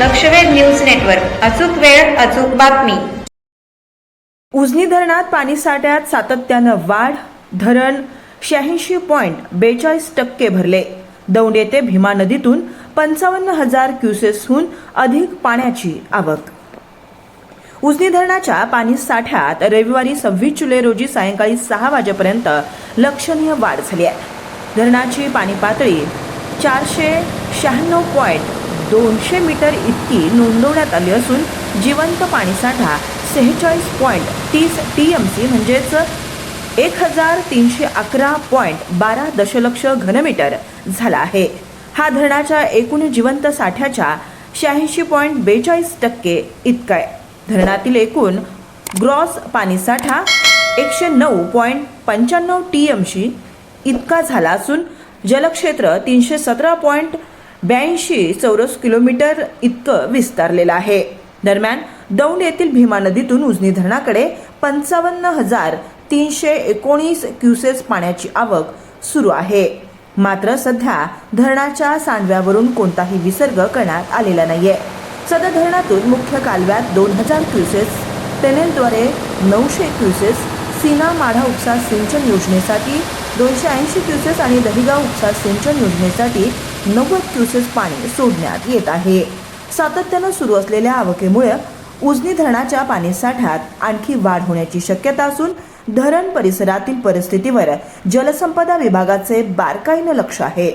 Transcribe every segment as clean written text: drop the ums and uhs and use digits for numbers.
लक्षवेध news network, अचूक वेळ अचूक बातमी। उजनी धरणात पाणी साठ्यात सातत्यानं वाढ, धरण 86.42% भरले। दौंड येथे भीमा नदीतून 55,000 क्युसेसहून अधिक पाण्याची आवक। उजनी धरणाच्या पाणी साठ्यात रविवारी 26 जुलै रोजी सायंकाळी 6 वाजेपर्यंत लक्षणीय वाढ झाली आहे। धरणाची पाणी पातळी 496.200 मीटर इतकी नोंदवण्यात आली असून जिवंत पाणीसाठा 46.30 टीएमसी म्हणजेच 1311.12 दशलक्ष घनमीटर झाला आहे। हा धरणाच्या एकूण जिवंत साठ्याच्या 86.42% इतका आहे। धरणातील एकूण ग्रॉस पाणीसाठा 109.95 टीएमसी इतका झाला असून जलक्षेत्र 317.82 चौरस किलोमीटर इतकं विस्तारलेलं आहे। दरम्यान दौंड येथील भीमा नदीतून उजनी धरणाकडे 55,319 क्युसेस पाण्याची आवक सुरू आहे। मात्र सध्या धरणाच्या सांडव्यावरून कोणताही विसर्ग करण्यात आलेला नाहीये। सदर धरणातून मुख्य कालव्यात 2000 क्युसेस, टनेलद्वारे 900 क्युसेस, सीना माढा उपसा सिंचन योजनेसाठी 280 क्युसेस आणि दहिगाव उपसा सिंचन योजनेसाठी 90 क्युसेस पाणी सोडण्यात येत आहे। सातत्यानं सुरू असलेल्या आवकेमुळे उजनी धरणाच्या पाणीसाठ्यात आणखी वाढ होण्याची शक्यता असून धरण परिसरातील परिस्थितीवर जलसंपदा विभागाचे बारकाईनं लक्ष आहे।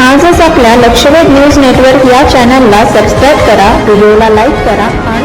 आजच आपल्या लक्षवेध न्यूज नेटवर्क या चॅनलला सबस्क्राईब करा, व्हिडिओला लाईक करा आणि